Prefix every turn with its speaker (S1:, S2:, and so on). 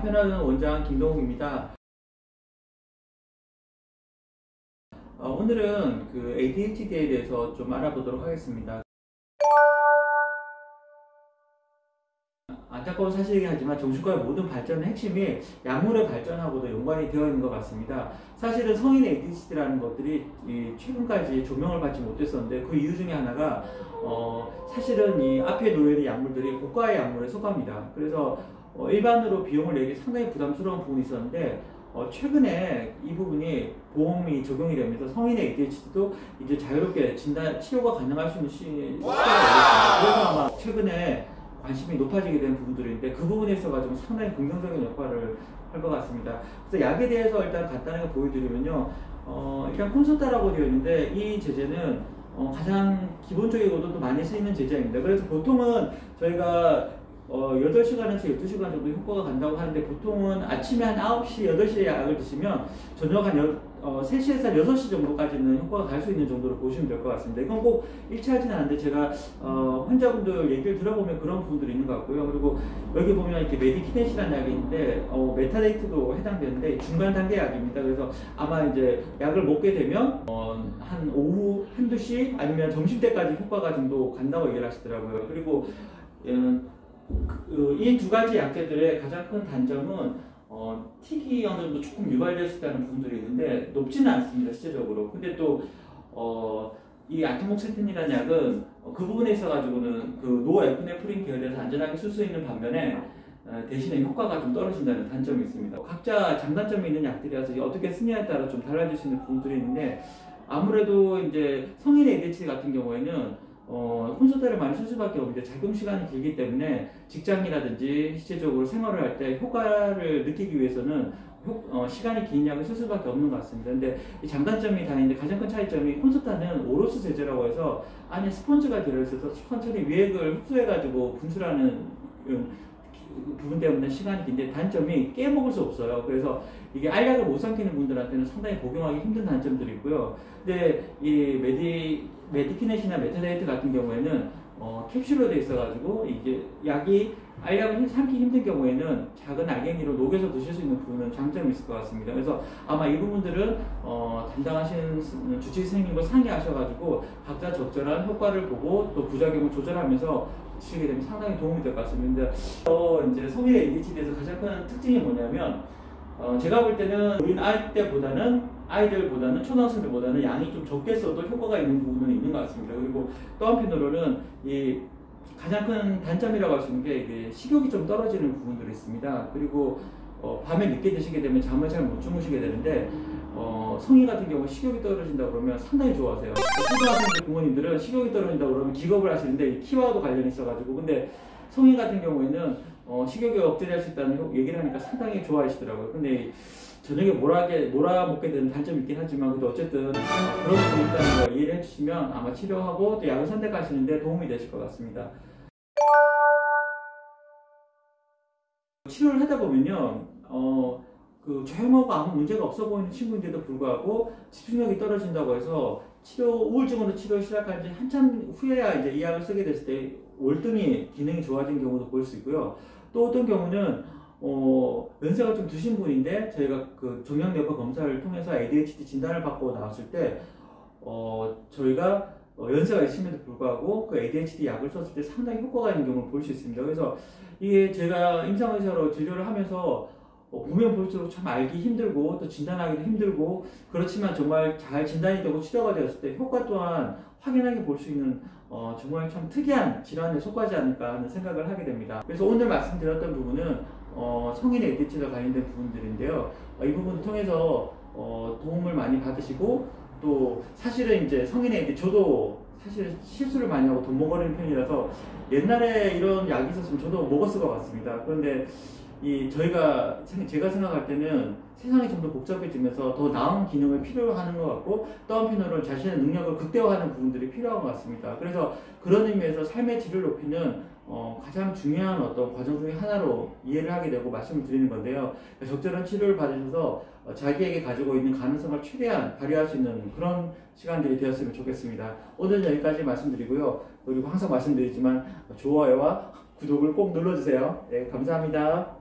S1: 마음 편안한 원장 김동욱입니다. 오늘은 그 ADHD에 대해서 좀 알아보도록 하겠습니다. 안타까운 사실이긴 하지만 정신과의 모든 발전의 핵심이 약물의 발전하고도 연관이 되어 있는 것 같습니다. 사실은 성인 ADHD라는 것들이 최근까지 조명을 받지 못했었는데, 그 이유 중에 하나가 사실은 이 앞에 놓여 있는 약물들이 고가의 약물에 속합니다. 그래서 일반으로 비용을 내기 상당히 부담스러운 부분이 있었는데, 최근에 이 부분이 보험이 적용이 되면서 성인의 ADHD도 이제 자유롭게 치료가 가능할 수 있는 시대가 되었습니다. 그래서 아마 최근에 관심이 높아지게 된 부분들인데, 그 부분에 있어가지고 상당히 긍정적인 역할을 할 것 같습니다. 그래서 약에 대해서 일단 간단하게 보여드리면요. 일단 콘솔타라고 되어 있는데, 이 제제는 가장 기본적이고도 또 많이 쓰이는 제제입니다. 그래서 보통은 저희가 8시간에서 12시간 정도 효과가 간다고 하는데, 보통은 아침에 한 9시, 8시에 약을 드시면 저녁 한 3시에서 6시 정도까지는 효과가 갈 수 있는 정도로 보시면 될 것 같습니다. 이건 꼭 일치하지는 않은데, 제가 환자분들 얘기를 들어보면 그런 부분들이 있는 것 같고요. 그리고 여기 보면 이렇게 메디키넷이라는 약이 있는데, 메타데이트도 해당되는데 중간 단계 약입니다. 그래서 아마 이제 약을 먹게 되면 한 오후 1~2시 아니면 점심때까지 효과가 정도 간다고 얘기를 하시더라고요. 그리고 이 두 가지 약제들의 가장 큰 단점은 틱이 어느 정도 조금 유발될 수 있다는 부분들이 있는데, 높지는 않습니다, 실제적으로. 근데 또 이 아토목세틴이라는 약은 그 부분에 있어가지고는 그 노에프네프린 계열에서 안전하게 쓸 수 있는 반면에 대신에 효과가 좀 떨어진다는 단점이 있습니다. 각자 장단점이 있는 약들이라서 어떻게 쓰냐에 따라 좀 달라질 수 있는 부분들이 있는데, 아무래도 이제 성인의 ADHD 같은 경우에는 콘솔타를 많이 쓸 수밖에 없는데, 작용 시간이 길기 때문에 직장이라든지 실제적으로 생활을 할 때 효과를 느끼기 위해서는 시간이 긴 약을 쓸 수밖에 없는 것 같습니다. 근데 이 장단점이 다 있는데, 가장 큰 차이점이 콘솔타는 오로스 제제라고 해서 안에 스펀지가 들어있어서 천천히 위액을 흡수해가지고 분출하는 부분 때문에 시간이 긴데, 단점이 깨먹을 수 없어요. 그래서 이게 알약을 못 삼키는 분들한테는 상당히 복용하기 힘든 단점들이 있고요. 근데 이 메디키넷이나 메타데이트 같은 경우에는 캡슐로 되어 있어가지고, 이게 약이 알약을 삼기 힘든 경우에는 작은 알갱이로 녹여서 드실 수 있는 부분은 장점이 있을 것 같습니다. 그래서 아마 이 부분들은 담당하시는 주치의 선생님과 상의하셔가지고 각자 적절한 효과를 보고 또 부작용을 조절하면서 드시게 되면 상당히 도움이 될 것 같습니다. 이제 성인의 ADHD에서 가장 큰 특징이 뭐냐면, 제가 볼 때는 어린 아이들보다는 초등학생들보다는 양이 좀 적게 써도 효과가 있는 부분은 있는 것 같습니다. 그리고 또 한편으로는 이 가장 큰 단점이라고 할 수 있는 게 식욕이 좀 떨어지는 부분들이 있습니다. 그리고 밤에 늦게 드시게 되면 잠을 잘 못 주무시게 되는데, 성인 같은 경우 식욕이 떨어진다 그러면 상당히 좋아하세요. 초등학생들 부모님들은 식욕이 떨어진다 그러면 기겁을 하시는데, 키와도 관련이 있어가지고. 근데 성인 같은 경우에는 식욕이 억제될 수 있다는 얘기를 하니까 상당히 좋아하시더라고요. 근데 저녁에 몰아먹게 되는 단점이 있긴 하지만, 그래도 어쨌든 그런 부분이 있다는 걸 이해를 해주시면 아마 치료하고 또 약을 선택하시는데 도움이 되실 것 같습니다. 치료를 하다 보면요, 조용하고 아무 문제가 없어 보이는 친구인데도 불구하고 집중력이 떨어진다고 해서 우울증으로 치료를 시작한 지 한참 후에야 이제 이 약을 쓰게 됐을 때 월등히 기능이 좋아진 경우도 볼 수 있고요. 또 어떤 경우는 연세가 좀 드신 분인데, 저희가 그 종양내과 검사를 통해서 ADHD 진단을 받고 나왔을 때 저희가 연세가 있음에도 불구하고 그 ADHD 약을 썼을 때 상당히 효과가 있는 경우를 볼 수 있습니다. 그래서 이게 제가 임상의사로 진료를 하면서 보면 볼수록 참 알기 힘들고 또 진단하기도 힘들고, 그렇지만 정말 잘 진단이 되고 치료가 되었을 때 효과 또한 확연하게 볼 수 있는 정말 참 특이한 질환에 속하지 않을까 하는 생각을 하게 됩니다. 그래서 오늘 말씀드렸던 부분은 성인의 ADHD와 관련된 부분들인데요. 이 부분을 통해서 도움을 많이 받으시고, 또 사실은 이제 성인의 ADHD, 저도 사실 실수를 많이 하고 돈 먹어리는 편이라서 옛날에 이런 약이 있었으면 저도 먹었을 것 같습니다. 그런데 제가 생각할 때는 세상이 좀 더 복잡해지면서 더 나은 기능을 필요로 하는 것 같고, 또 한편으로는 자신의 능력을 극대화하는 부분들이 필요한 것 같습니다. 그래서 그런 의미에서 삶의 질을 높이는 가장 중요한 어떤 과정 중에 하나로 이해를 하게 되고 말씀을 드리는 건데요. 적절한 치료를 받으셔서 자기에게 가지고 있는 가능성을 최대한 발휘할 수 있는 그런 시간들이 되었으면 좋겠습니다. 오늘은 여기까지 말씀드리고요. 그리고 항상 말씀드리지만 좋아요와 구독을 꼭 눌러주세요. 네, 감사합니다.